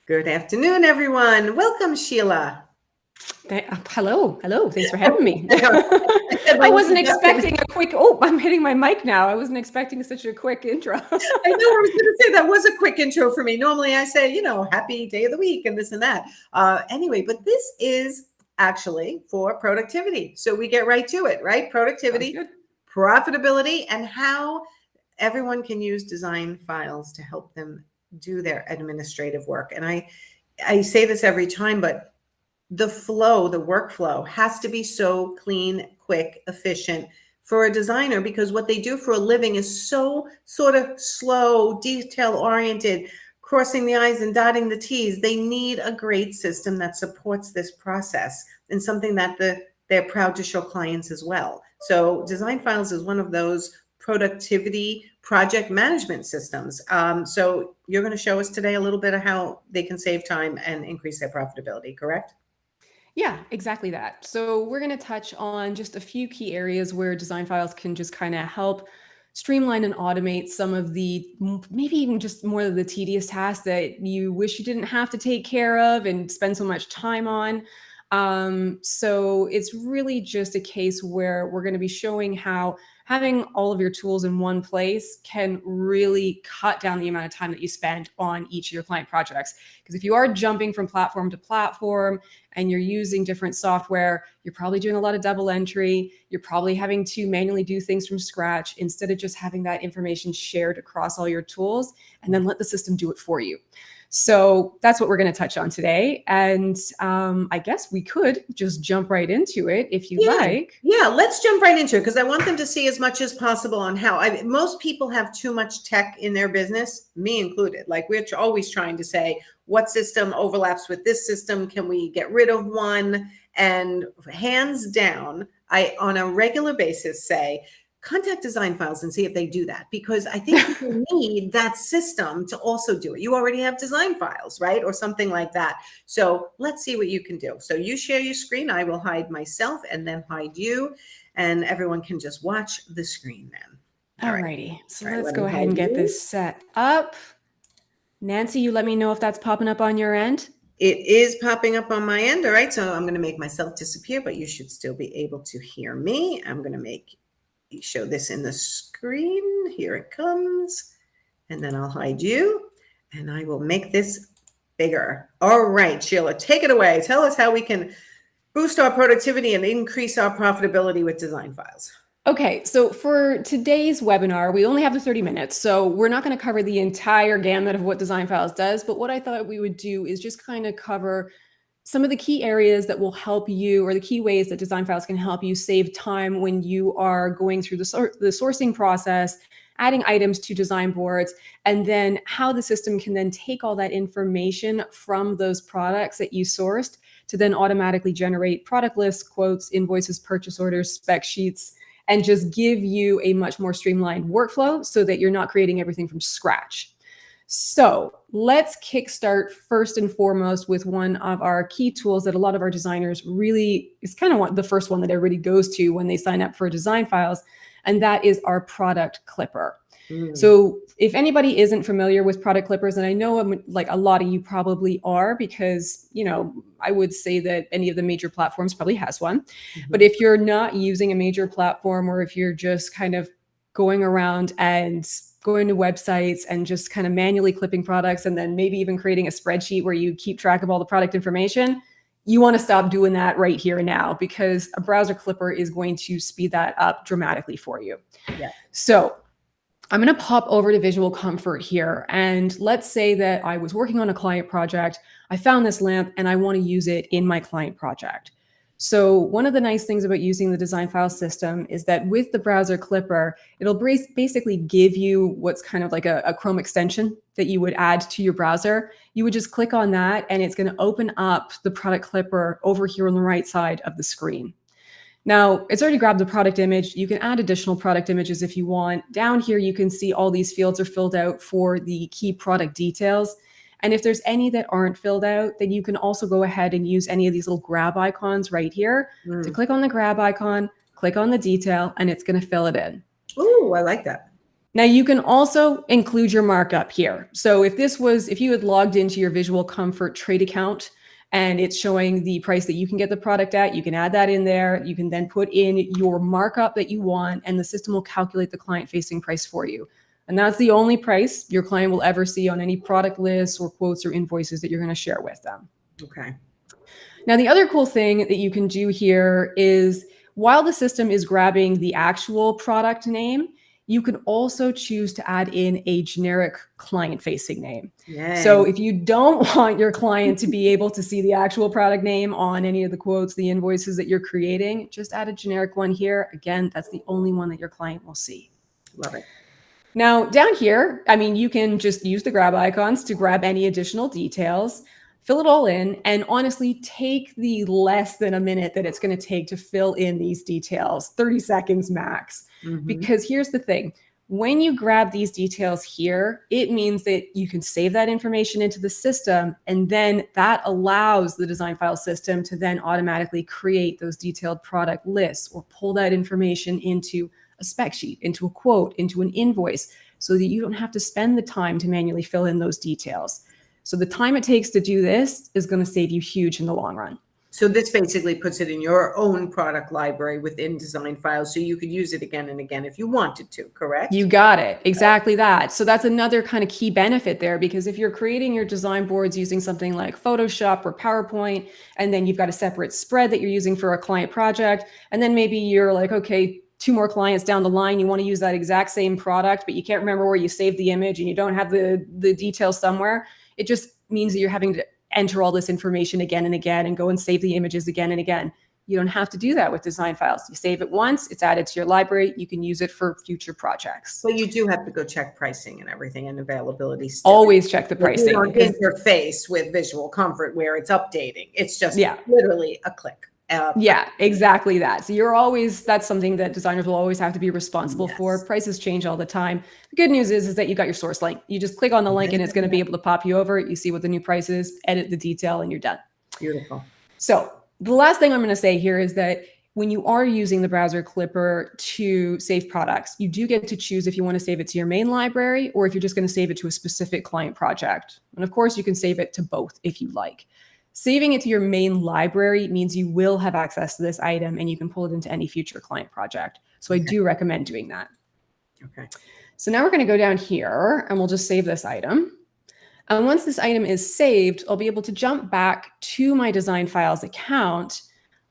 Good afternoon, everyone. Welcome, Sheilah. Hello. Thanks for having me. I I wasn't expecting a quick, I'm hitting my mic now. I wasn't expecting such a quick intro. I know I was going to say that was a quick intro for me. Normally I say, happy day of the week and this and that. Anyway, but this is actually for productivity. So we get right to it, right? Productivity, profitability, and how everyone can use design files to help them do their administrative work. And I say this every time, but the workflow has to be so clean, quick, efficient for a designer, because what they do for a living is so sort of slow, detail oriented, crossing the I's and dotting the T's. They need a great system that supports this process, and something that they're proud to show clients as well. So Design Files is one of those productivity project management systems. So you're going to show us today a little bit of how they can save time and increase their profitability, correct? Yeah, exactly that. So we're going to touch on just a few key areas where design files can just kind of help streamline and automate some of the, maybe even just more of the tedious tasks that you wish you didn't have to take care of and spend so much time on. So it's really just a case where we're going to be showing how having all of your tools in one place can really cut down the amount of time that you spend on each of your client projects. Because if you are jumping from platform to platform and you're using different software, you're probably doing a lot of double entry. You're probably having to manually do things from scratch instead of just having that information shared across all your tools and then let the system do it for you. So that's what we're going to touch on today. And I guess we could just jump right into it if you like. Yeah, let's jump right into it, because I want them to see as much as possible on how most people have too much tech in their business, me included. Like, we're always trying to say, what system overlaps with this system? Can we get rid of one? And hands down, I, on a regular basis, say, contact Design Files and see if they do that, because I think you need that system to also do it. You already have Design Files, right? Or something like that. So let's see what you can do. So you share your screen. I will hide myself and then hide you, and everyone can just watch the screen then. Alrighty. So let's go ahead and get this set up. Nancy, you let me know if that's popping up on your end. It is popping up on my end. All right. So I'm going to make myself disappear, but you should still be able to hear me. I'm going to show this in the screen. Here it comes. And then I'll hide you, and I will make this bigger. All right, Sheilah, take it away. Tell us how we can boost our productivity and increase our profitability with Design Files. Okay, so for today's webinar, we only have the 30 minutes, so we're not going to cover the entire gamut of what Design Files does, but what I thought we would do is just kind of cover some of the key areas that will help you, or the key ways that Design Files can help you save time when you are going through the sourcing process, adding items to design boards, and then how the system can then take all that information from those products that you sourced to then automatically generate product lists, quotes, invoices, purchase orders, spec sheets, and just give you a much more streamlined workflow so that you're not creating everything from scratch. So let's kickstart first and foremost with one of our key tools that a lot of our designers really is kind of the first one that everybody goes to when they sign up for Design Files, and that is our product clipper. So if anybody isn't familiar with product clippers, and I know like a lot of you probably are, because, I would say that any of the major platforms probably has one. But if you're not using a major platform, or if you're just kind of going around and going to websites and just kind of manually clipping products, and then maybe even creating a spreadsheet where you keep track of all the product information, you want to stop doing that right here and now, because a browser clipper is going to speed that up dramatically for you. Yeah. So I'm going to pop over to Visual Comfort here. And let's say that I was working on a client project. I found this lamp and I want to use it in my client project. So one of the nice things about using the Design File system is that with the browser clipper, it'll basically give you what's kind of like a Chrome extension that you would add to your browser. You would just click on that and it's going to open up the product clipper over here on the right side of the screen. Now, it's already grabbed the product image. You can add additional product images if you want. Down here, you can see all these fields are filled out for the key product details. And if there's any that aren't filled out, then you can also go ahead and use any of these little grab icons right here to click on the grab icon, click on the detail, and it's going to fill it in. Oh, I like that. Now you can also include your markup here. So if you had logged into your Visual Comfort trade account and it's showing the price that you can get the product at, you can add that in there. You can then put in your markup that you want, and the system will calculate the client-facing price for you. And that's the only price your client will ever see on any product lists or quotes or invoices that you're going to share with them. Okay. Now, the other cool thing that you can do here is, while the system is grabbing the actual product name, you can also choose to add in a generic client-facing name. Yay. So if you don't want your client to be able to see the actual product name on any of the quotes, the invoices that you're creating, just add a generic one here. Again, that's the only one that your client will see. Love it. Now, down here, I mean, you can just use the grab icons to grab any additional details, fill it all in, and honestly, take the less than a minute that it's going to take to fill in these details, 30 seconds max. Because here's the thing. When you grab these details here, it means that you can save that information into the system, and then that allows the DesignFiles system to then automatically create those detailed product lists or pull that information into a spec sheet, into a quote, into an invoice, so that you don't have to spend the time to manually fill in those details. So the time it takes to do this is going to save you huge in the long run. So this basically puts it in your own product library within DesignFiles, so you could use it again and again if you wanted to, correct? You got it. Exactly that. So that's another kind of key benefit there, because if you're creating your design boards using something like Photoshop or PowerPoint, and then you've got a separate spread that you're using for a client project, and then maybe you're like, okay, 2 more clients down the line, you want to use that exact same product, but you can't remember where you saved the image and you don't have the details somewhere. It just means that you're having to enter all this information again and again and go and save the images again and again. You don't have to do that with DesignFiles. You save it once, it's added to your library, you can use it for future projects. But you do have to go check pricing and everything and availability still. Always check the pricing. You don't interface with Visual Comfort where it's updating. It's just literally a click. Yeah, exactly that. So that's something that designers will always have to be responsible for. Prices change all the time. The good news is that you got your source link. You just click on the link and it's going to be able to pop you over. You see what the new price is, edit the detail, and you're done. Beautiful. So the last thing I'm going to say here is that when you are using the browser clipper to save products, you do get to choose if you want to save it to your main library or if you're just going to save it to a specific client project. And of course, you can save it to both if you like. Saving it to your main library means you will have access to this item and you can pull it into any future client project. So I do recommend doing that. Okay. So now we're going to go down here and we'll just save this item. And once this item is saved, I'll be able to jump back to my DesignFiles account.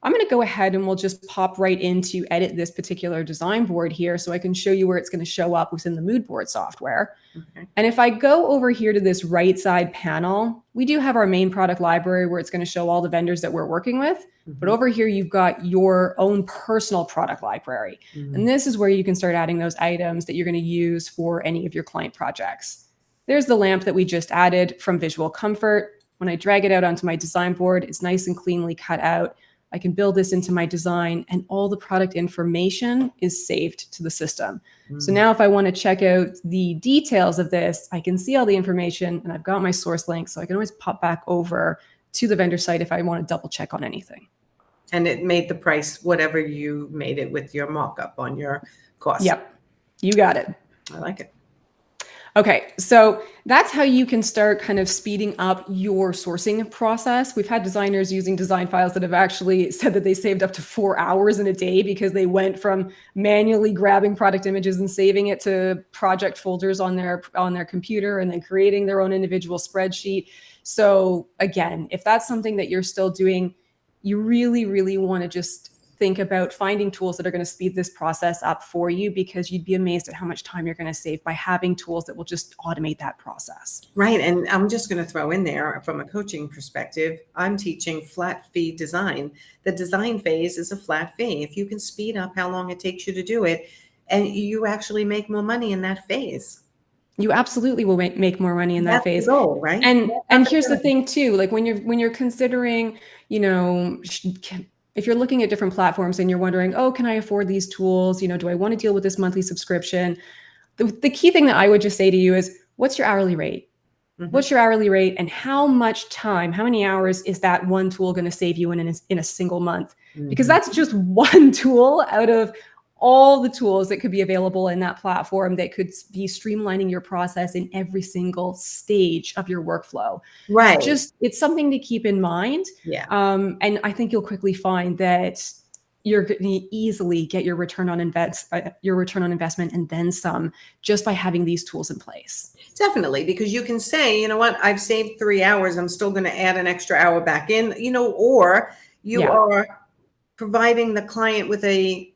I'm going to go ahead and we'll just pop right into edit this particular design board here so I can show you where it's going to show up within the mood board software. Okay. And if I go over here to this right side panel, we do have our main product library where it's going to show all the vendors that we're working with. But over here, you've got your own personal product library. And this is where you can start adding those items that you're going to use for any of your client projects. There's the lamp that we just added from Visual Comfort. When I drag it out onto my design board, it's nice and cleanly cut out. I can build this into my design and all the product information is saved to the system. So now if I want to check out the details of this, I can see all the information and I've got my source link. So I can always pop back over to the vendor site if I want to double check on anything. And it made the price whatever you made it with your markup on your cost. Yep, you got it. I like it. Okay, so that's how you can start kind of speeding up your sourcing process. We've had designers using DesignFiles that have actually said that they saved up to 4 hours in a day because they went from manually grabbing product images and saving it to project folders on their computer and then creating their own individual spreadsheet. So again, if that's something that you're still doing, you really, really want to just think about finding tools that are going to speed this process up for you, because you'd be amazed at how much time you're going to save by having tools that will just automate that process. Right. And I'm just going to throw in there from a coaching perspective, I'm teaching flat fee design. The design phase is a flat fee. If you can speed up how long it takes you to do it, and you actually make more money in that phase. You absolutely will make more money in that phase. The goal, right? And here's the thing too, like when you're considering, if you're looking at different platforms and you're wondering, oh, can I afford these tools? Do I want to deal with this monthly subscription? The key thing that I would just say to you is, what's your hourly rate? What's your hourly rate, and how much time, how many hours is that one tool going to save you in a single month? Because that's just one tool out of all the tools that could be available in that platform that could be streamlining your process in every single stage of your workflow. Right. So just, it's something to keep in mind. Yeah. And I think you'll quickly find that you're going to easily get your return on investment and then some, just by having these tools in place. Definitely, because you can say, you know what, I've saved 3 hours. I'm still going to add an extra hour back in, or you are providing the client with a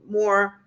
more,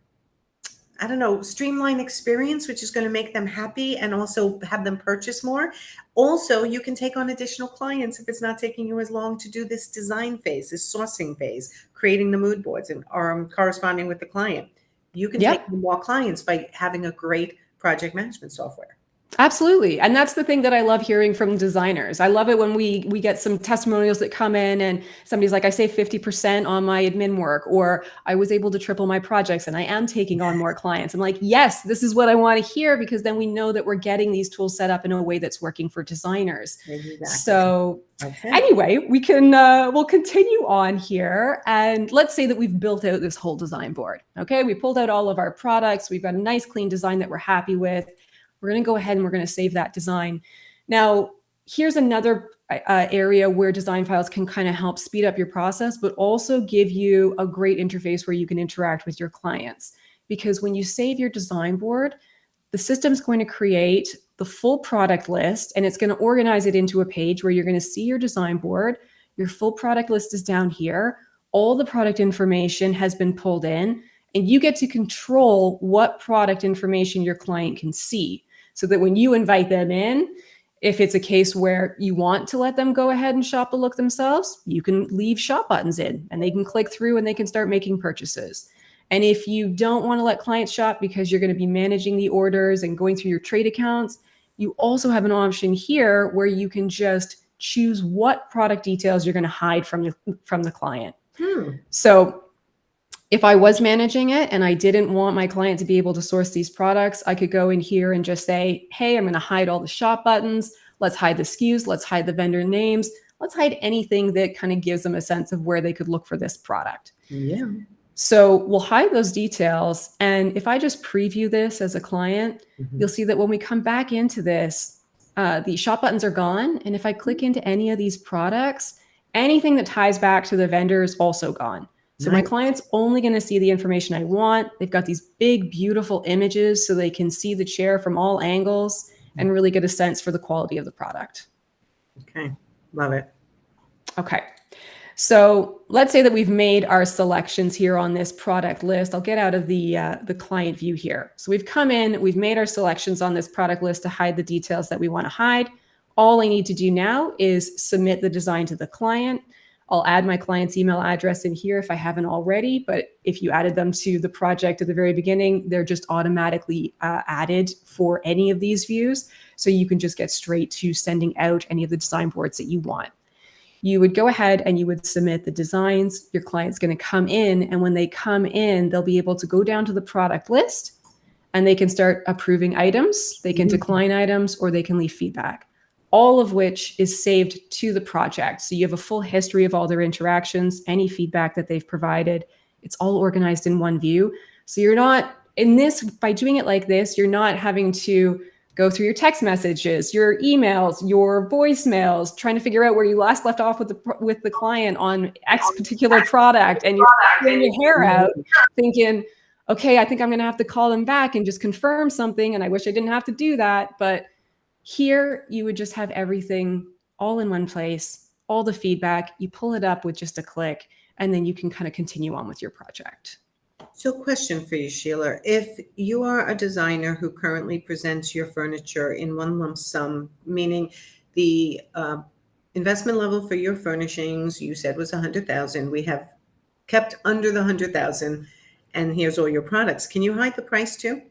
I don't know, streamlined experience, which is going to make them happy and also have them purchase more. Also, you can take on additional clients if it's not taking you as long to do this design phase, this sourcing phase, creating the mood boards and corresponding with the client. You can take on more clients by having a great project management software. Absolutely. And that's the thing that I love hearing from designers. I love it when we get some testimonials that come in and somebody's like, I saved 50% on my admin work, or I was able to triple my projects and I am taking on more clients. I'm like, yes, this is what I want to hear, because then we know that we're getting these tools set up in a way that's working for designers. Exactly. So anyway, we'll continue on here. And let's say that we've built out this whole design board. Okay. We pulled out all of our products. We've got a nice clean design that we're happy with. We're going to go ahead and we're going to save that design. Now, here's another area where DesignFiles can kind of help speed up your process, but also give you a great interface where you can interact with your clients. Because when you save your design board, the system's going to create the full product list, and it's going to organize it into a page where you're going to see your design board. Your full product list is down here. All the product information has been pulled in, and you get to control what product information your client can see. So that when you invite them in, if it's a case where you want to let them go ahead and shop the look themselves, you can leave shop buttons in and they can click through and they can start making purchases. And if you don't want to let clients shop because you're going to be managing the orders and going through your trade accounts, you also have an option here where you can just choose what product details you're going to hide from the client. So if I was managing it and I didn't want my client to be able to source these products, I could go in here and just say, hey, I'm going to hide all the shop buttons. Let's hide the SKUs. Let's hide the vendor names. Let's hide anything that kind of gives them a sense of where they could look for this product. Yeah. So we'll hide those details. And if I just preview this as a client, you'll see that when we come back into this, the shop buttons are gone. And if I click into any of these products, anything that ties back to the vendor is also gone. So my client's only going to see the information I want. They've got these big, beautiful images so they can see the chair from all angles and really get a sense for the quality of the product. Okay. Love it. Okay. So let's say that we've made our selections here on this product list. I'll get out of the client view here. So we've come in, we've made our selections on this product list to hide the details that we want to hide. All I need to do now is submit the design to the client. I'll add my client's email address in here if I haven't already, but if you added them to the project at the very beginning, they're just automatically added for any of these views. So you can just get straight to sending out any of the design boards that you want. You would go ahead and you would submit the designs. Your client's going to come in, and when they come in, they'll be able to go down to the product list and they can start approving items. They can decline items, or they can leave feedback, all of which is saved to the project. So you have a full history of all their interactions, any feedback that they've provided. It's all organized in one view. So you're not in this, by doing it like this, you're not having to go through your text messages, your emails, your voicemails, trying to figure out where you last left off with the client on X particular product, and you're pulling your hair out thinking, okay, I think I'm going to have to call them back and just confirm something, and I wish I didn't have to do that. But here you would just have everything all in one place, all the feedback, you pull it up with just a click, and then you can kind of continue on with your project. So question for you, Sheilah. If you are a designer who currently presents your furniture in one lump sum, meaning the investment level for your furnishings you said was $100,000, we have kept under the $100,000, and here's all your products. Can you hide the price too?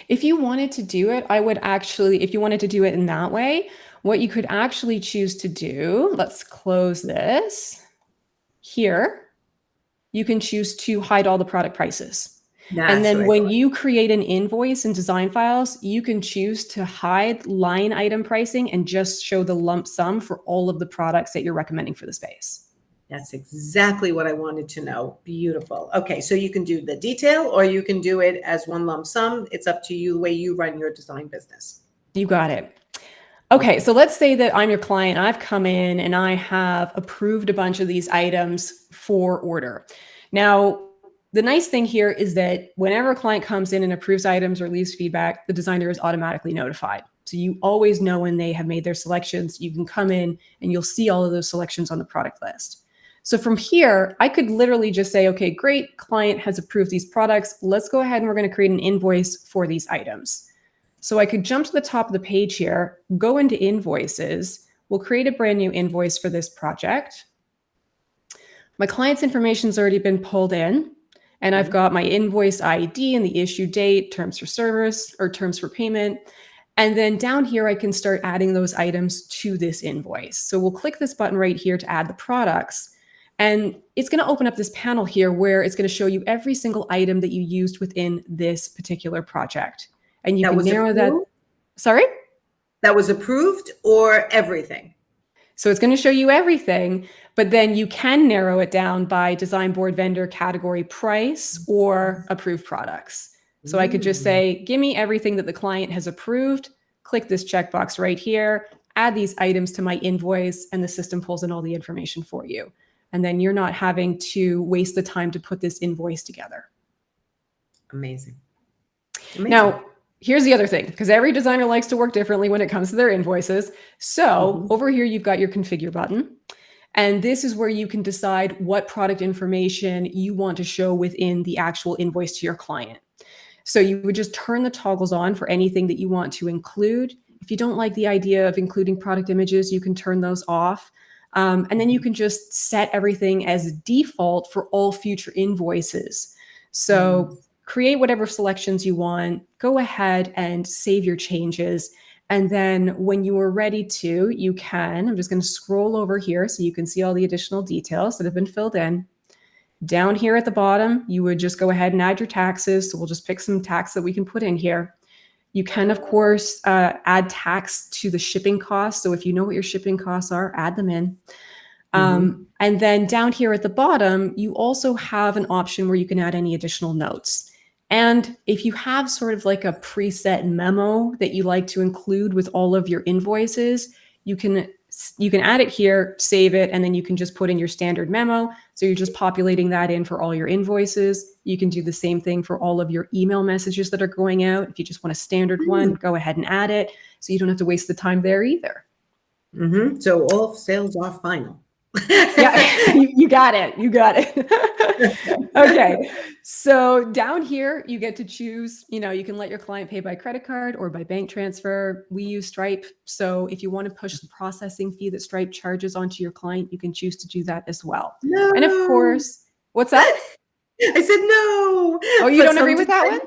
If you wanted to do it, if you wanted to do it in that way, what you could actually choose to do, let's close this here. You can choose to hide all the product prices. And then when you create an invoice in DesignFiles, you can choose to hide line item pricing and just show the lump sum for all of the products that you're recommending for the space. That's exactly what I wanted to know. Beautiful. Okay, so you can do the detail or you can do it as one lump sum. It's up to you the way you run your design business. You got it. Okay, so let's say that I'm your client. I've come in and I have approved a bunch of these items for order. Now, the nice thing here is that whenever a client comes in and approves items or leaves feedback, the designer is automatically notified. So you always know when they have made their selections. You can come in and you'll see all of those selections on the product list. So from here, I could literally just say, okay, great, client has approved these products. Let's go ahead and we're going to create an invoice for these items. So I could jump to the top of the page here, go into invoices. We'll create a brand new invoice for this project. My client's information's already been pulled in, and I've got my invoice ID and the issue date, terms for service or terms for payment. And then down here, I can start adding those items to this invoice. So we'll click this button right here to add the products. And it's going to open up this panel here where it's going to show you every single item that you used within this particular project. And you can narrow that. Sorry? That was approved or everything? So it's going to show you everything, but then you can narrow it down by design board vendor category price or approved products. So I could just say, give me everything that the client has approved, click this checkbox right here, add these items to my invoice, and the system pulls in all the information for you. And then you're not having to waste the time to put this invoice together. Amazing. Now, here's the other thing, because every designer likes to work differently when it comes to their invoices. So over here, you've got your configure button. And this is where you can decide what product information you want to show within the actual invoice to your client. So you would just turn the toggles on for anything that you want to include. If you don't like the idea of including product images, you can turn those off. And then you can just set everything as default for all future invoices. So create whatever selections you want, go ahead and save your changes. And then when you are ready to, you can, I'm just going to scroll over here so you can see all the additional details that have been filled in. Down here at the bottom, you would just go ahead and add your taxes. So we'll just pick some tax that we can put in here. You can, of course, add tax to the shipping costs. So if you know what your shipping costs are, add them in. And then down here at the bottom, you also have an option where you can add any additional notes. And if you have sort of like a preset memo that you like to include with all of your invoices, you can add it here, save it, and then you can just put in your standard memo. So you're just populating that in for all your invoices. You can do the same thing for all of your email messages that are going out. If you just want a standard one, go ahead and add it. So you don't have to waste the time there either. So all sales are final. Yeah, you got it. You got it. Okay. So down here, you get to choose, you can let your client pay by credit card or by bank transfer. We use Stripe. So if you want to push the processing fee that Stripe charges onto your client, you can choose to do that as well. No. And of course, what's that? I said no. Oh, you don't agree with that one?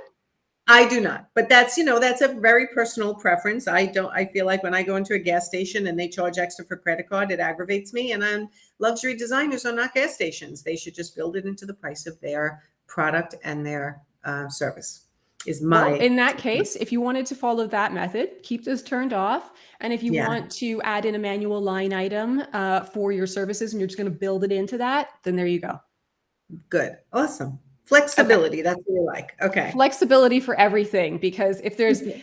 I do not, but that's a very personal preference. I feel like when I go into a gas station and they charge extra for credit card, it aggravates me. And luxury designers are not gas stations. They should just build it into the price of their product and their service. In that case, if you wanted to follow that method, keep this turned off. And if you want to add in a manual line item for your services and you're just going to build it into that, then there you go. Good. Awesome. Flexibility. Okay. That's what you like. Okay. Flexibility for everything, because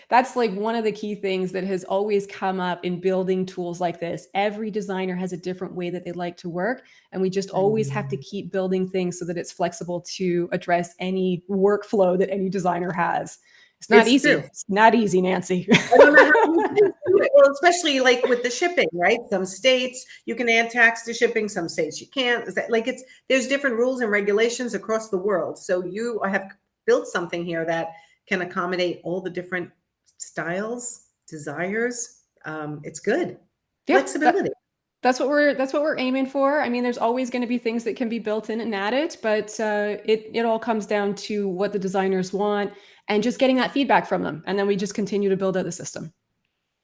that's like one of the key things that has always come up in building tools like this. Every designer has a different way that they like to work. And we just always have to keep building things so that it's flexible to address any workflow that any designer has. It's not easy. True. It's not easy, Nancy. I don't know how you do it. Well, especially like with the shipping, right? Some states you can add tax to shipping, some states you can't. There's different rules and regulations across the world. So you have built something here that can accommodate all the different styles, desires. It's good. Yeah, flexibility. That's what we're aiming for. I mean, there's always going to be things that can be built in and added, but it all comes down to what the designers want and just getting that feedback from them. And then we just continue to build out the system.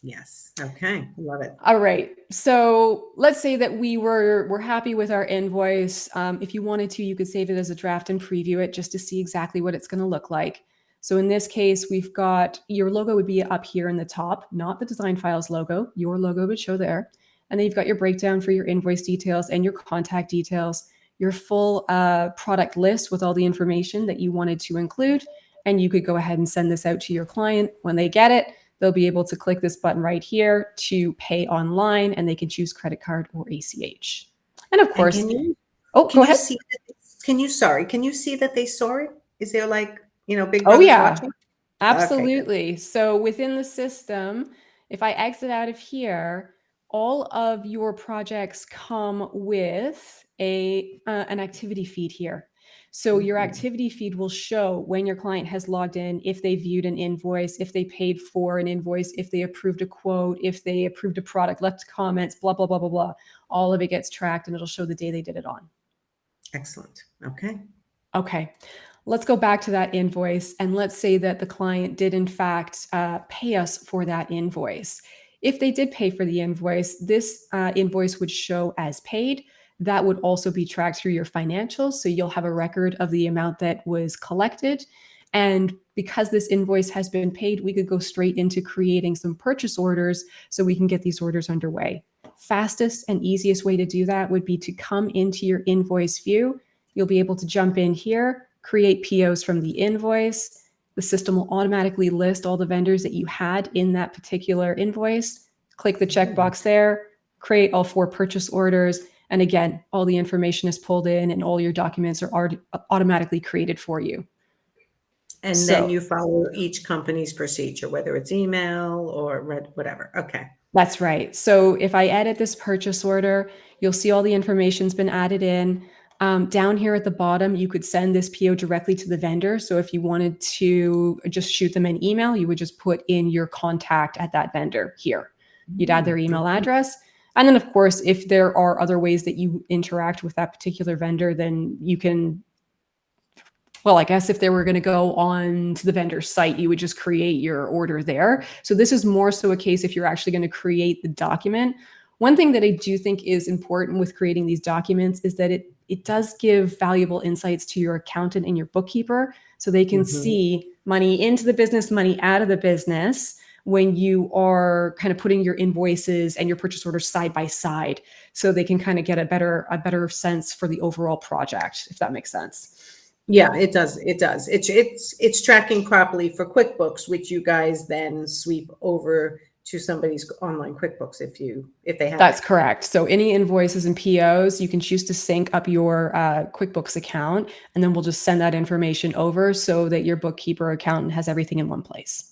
Yes. Okay. Love it. All right. So let's say that we're happy with our invoice. If you wanted to, you could save it as a draft and preview it just to see exactly what it's going to look like. So in this case, we've got your logo would be up here in the top, not the design files logo. Your logo would show there. And then you've got your breakdown for your invoice details and your contact details, your full product list with all the information that you wanted to include. And you could go ahead and send this out to your client. When they get it, they'll be able to click this button right here to pay online, and they can choose credit card or ACH. And of course, go ahead. Can you see that they saw it? Is there like, big Oh, brothers yeah. watching? Absolutely. Okay. So within the system, if I exit out of here, all of your projects come with an activity feed here. So your activity feed will show when your client has logged in, if they viewed an invoice, if they paid for an invoice, if they approved a quote, if they approved a product, left comments, blah, blah, blah, blah, blah. All of it gets tracked and it'll show the day they did it on. Excellent. Okay. Okay. Let's go back to that invoice, and let's say that the client did in fact pay us for that invoice. If they did pay for the invoice, this invoice would show as paid. That would also be tracked through your financials. So you'll have a record of the amount that was collected. And because this invoice has been paid, we could go straight into creating some purchase orders so we can get these orders underway. Fastest and easiest way to do that would be to come into your invoice view. You'll be able to jump in here, create POs from the invoice. The system will automatically list all the vendors that you had in that particular invoice. Click the checkbox there, create all 4 purchase orders. And again, all the information is pulled in and all your documents are automatically created for you. And then you follow each company's procedure, whether it's email or whatever. Okay. That's right. So if I edit this purchase order, you'll see all the information's been added in. Down here at the bottom, you could send this PO directly to the vendor. So if you wanted to just shoot them an email, you would just put in your contact at that vendor here. You'd add their email address. And then, of course, if there are other ways that you interact with that particular vendor, then you can, well, I guess if they were going to go on to the vendor's site, you would just create your order there. So this is more so a case if you're actually going to create the document. One thing that I do think is important with creating these documents is that it does give valuable insights to your accountant and your bookkeeper so they can see money into the business, money out of the business when you are kind of putting your invoices and your purchase orders side by side, so they can kind of get a better sense for the overall project, if that makes sense. Yeah, it does. It does. It's tracking properly for QuickBooks, which you guys then sweep over to somebody's online QuickBooks if they have. That's correct. So any invoices and POs, you can choose to sync up your QuickBooks account, and then we'll just send that information over so that your bookkeeper accountant has everything in one place.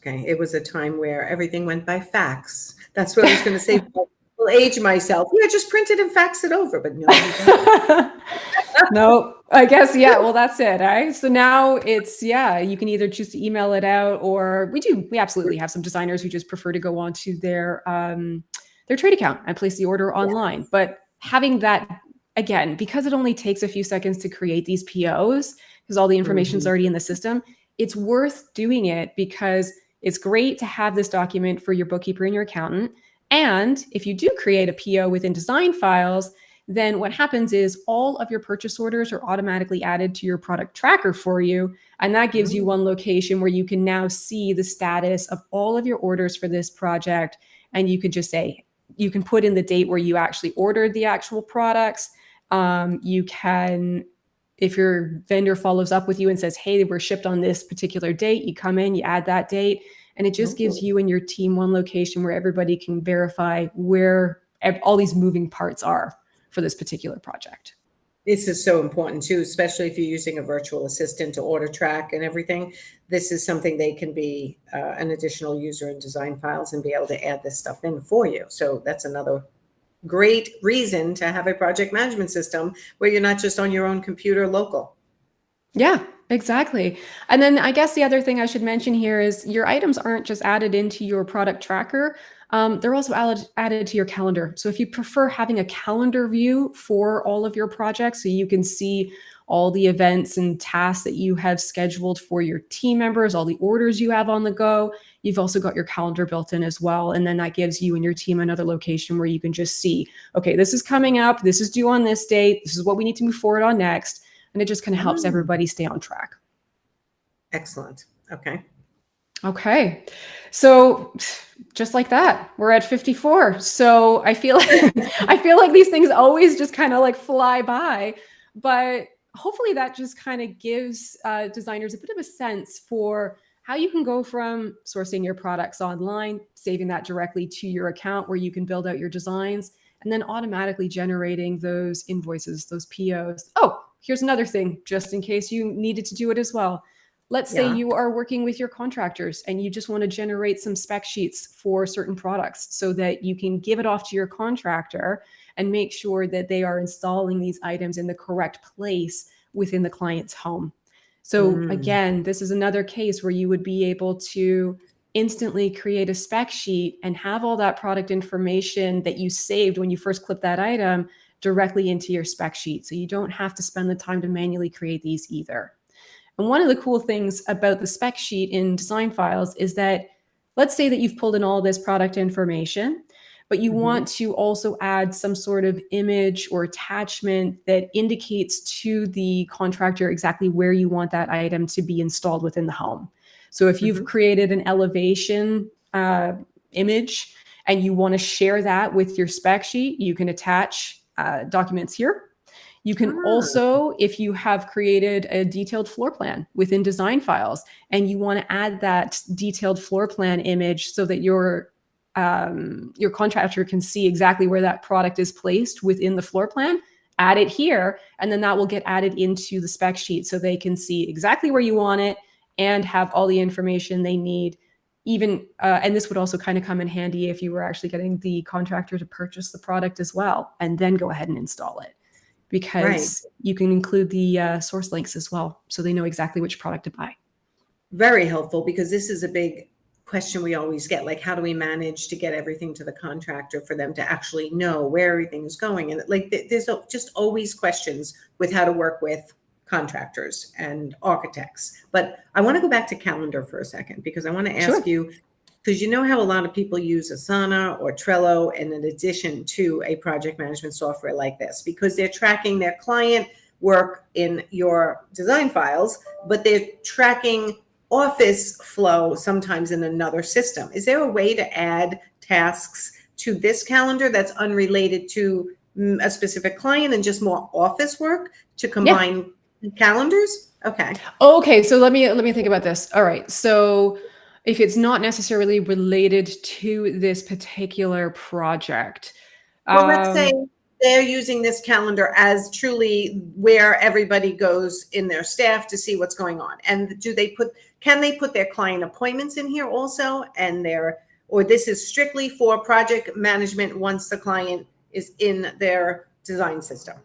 Okay. It was a time where everything went by fax. That's what I was going to say. I'll age myself. Yeah, just print it and fax it over. But no. No, I guess, yeah. Well, that's it. Right? So now it's, you can either choose to email it out, or we absolutely have some designers who just prefer to go onto their trade account and place the order online. But having that, again, because it only takes a few seconds to create these POs, because all the information is already in the system, it's worth doing it because it's great to have this document for your bookkeeper and your accountant. And if you do create a PO within DesignFiles, then what happens is all of your purchase orders are automatically added to your product tracker for you. And that gives you one location where you can now see the status of all of your orders for this project. And you can just say, you can put in the date where you actually ordered the actual products. You can, if your vendor follows up with you and says, hey, they were shipped on this particular date, you come in, you add that date, and it just gives you and your team one location where everybody can verify where all these moving parts are for this particular project. This is so important too, especially if you're using a virtual assistant to order track and everything. This is something they can be an additional user in DesignFiles and be able to add this stuff in for you. So that's another great reason to have a project management system where you're not just on your own computer local. Yeah, exactly. And then I guess the other thing I should mention here is your items aren't just added into your product tracker. They're also added to your calendar. So if you prefer having a calendar view for all of your projects so you can see all the events and tasks that you have scheduled for your team members, all the orders you have on the go, you've also got your calendar built in as well. And then that gives you and your team another location where you can just see, okay, this is coming up, this is due on this date, this is what we need to move forward on next. And it just kind of helps everybody stay on track. Excellent. Okay. Okay. So just like that, we're at 54. So I feel I feel like these things always just kind of like fly by, but hopefully that just kind of gives designers a bit of a sense for how you can go from sourcing your products online, saving that directly to your account where you can build out your designs, and then automatically generating those invoices, those POs. Oh, here's another thing, just in case you needed to do it as well. Let's say Yeah. you are working with your contractors and you just want to generate some spec sheets for certain products so that you can give it off to your contractor and make sure that they are installing these items in the correct place within the client's home. So Mm. again, this is another case where you would be able to instantly create a spec sheet and have all that product information that you saved when you first clipped that item directly into your spec sheet. So you don't have to spend the time to manually create these either. And one of the cool things about the spec sheet in DesignFiles is that, let's say that you've pulled in all this product information, but you want to also add some sort of image or attachment that indicates to the contractor exactly where you want that item to be installed within the home. So if you've created an elevation image and you want to share that with your spec sheet, you can attach documents here. You can also, if you have created a detailed floor plan within DesignFiles and you want to add that detailed floor plan image so that your contractor can see exactly where that product is placed within the floor plan, add it here, and then that will get added into the spec sheet so they can see exactly where you want it and have all the information they need. Even and this would also kind of come in handy if you were actually getting the contractor to purchase the product as well and then go ahead and install it, because you can include the source links as well, so they know exactly which product to buy. Very helpful, because this is a big question we always get, like, how do we manage to get everything to the contractor for them to actually know where everything is going? And like, there's just always questions with how to work with contractors and architects. But I want to go back to calendar for a second, because I want to ask you, because you know how a lot of people use Asana or Trello in addition to a project management software like this, because they're tracking their client work in your design files, but they're tracking office flow sometimes in another system. Is there a way to add tasks to this calendar that's unrelated to a specific client and just more office work to combine calendars? Okay. Okay, so let me think about this. All right. So if it's not necessarily related to this particular project, Well, let's say they're using this calendar as truly where everybody goes in their staff to see what's going on. And can they put their client appointments in here also? Or this is strictly for project management once the client is in their design system?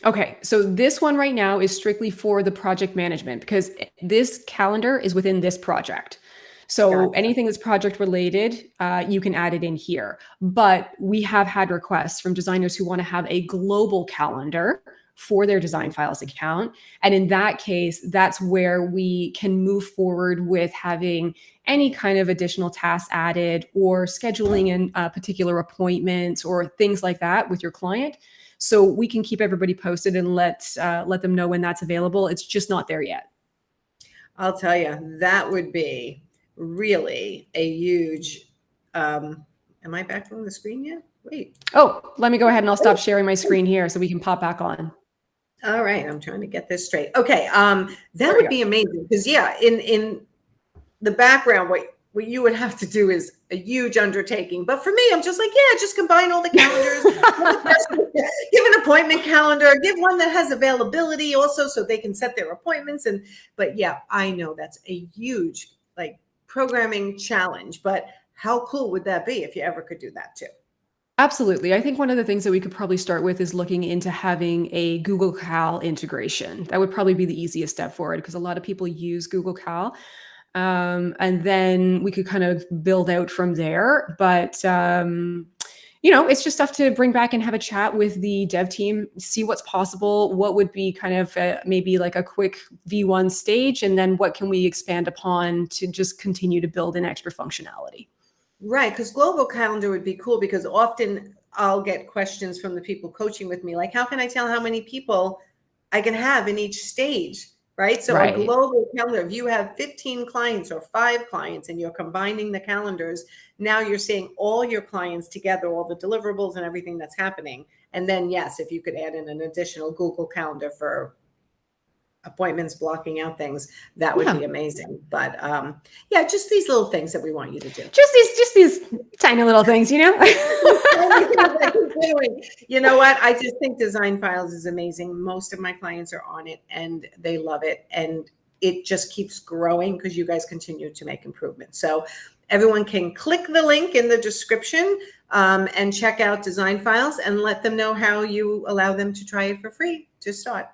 okay, so this one right now is strictly for the project management because this calendar is within this project. So anything that's project related, you can add it in here. But we have had requests from designers who want to have a global calendar for their DesignFiles account. And in that case, that's where we can move forward with having any kind of additional tasks added or scheduling in particular appointments or things like that with your client. So we can keep everybody posted and let them know when that's available. It's just not there yet. I'll tell you, that would be really a huge, am I back on the screen yet? Wait. Oh, let me go ahead and I'll stop sharing my screen here so we can pop back on. All right, I'm trying to get this straight. Okay, that would be amazing, because in the background, what you would have to do is a huge undertaking. But for me, I'm just like, yeah, just combine all the calendars, give an appointment calendar, give one that has availability also so they can set their appointments. But yeah, I know that's a huge programming challenge, but how cool would that be if you ever could do that too? Absolutely. I think one of the things that we could probably start with is looking into having a Google Cal integration. That would probably be the easiest step forward because a lot of people use Google Cal. And then we could kind of build out from there. But, it's just stuff to bring back and have a chat with the dev team, see what's possible, what would be kind of maybe like a quick V1 stage, and then what can we expand upon to just continue to build in extra functionality. Right, because global calendar would be cool, because often I'll get questions from the people coaching with me, like, how can I tell how many people I can have in each stage? right? So a Right. global calendar, if you have 15 clients or 5 clients and you're combining the calendars, now you're seeing all your clients together, all the deliverables and everything that's happening. And then, yes, if you could add in an additional Google Calendar for appointments, blocking out things, that would be amazing. But yeah, just these little things that we want you to do. Just these tiny little things, you know? You know what? I just think DesignFiles is amazing. Most of my clients are on it and they love it. And it just keeps growing because you guys continue to make improvements. So everyone can click the link in the description and check out DesignFiles and let them know how you allow them to try it for free to start.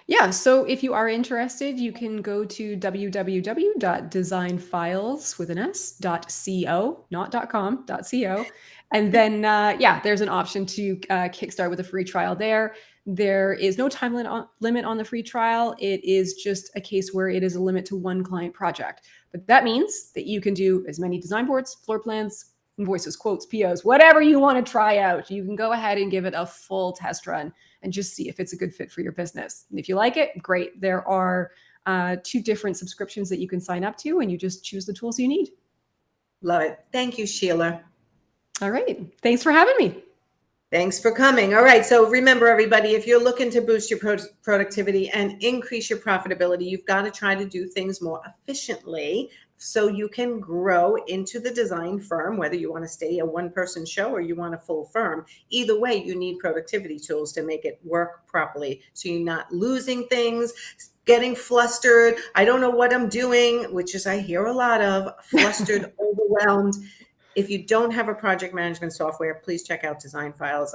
Yeah, so if you are interested, you can go to www.designfiles.co, not .com, .co. And then, yeah, there's an option to kickstart with a free trial there. There is no time limit on the free trial. It is just a case where it is a limit to one client project. But that means that you can do as many design boards, floor plans, invoices, quotes, POs, whatever you want to try out. You can go ahead and give it a full test run and just see if it's a good fit for your business. And if you like it, great. There are 2 different subscriptions that you can sign up to, and you just choose the tools you need. Love it. Thank you, Sheilah. All right. Thanks for having me. Thanks for coming. All right. So remember, everybody, if you're looking to boost your productivity and increase your profitability, you've got to try to do things more efficiently so you can grow into the design firm, whether you want to stay a one-person show or you want a full firm. Either way, you need productivity tools to make it work properly. So you're not losing things, getting flustered. I don't know what I'm doing, which is I hear a lot of flustered, overwhelmed. If you don't have a project management software, please check out DesignFiles.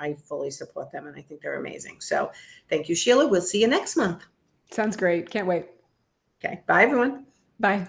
I fully support them and I think they're amazing. So thank you, Sheilah. We'll see you next month. Sounds great. Can't wait. Okay. Bye, everyone. Bye.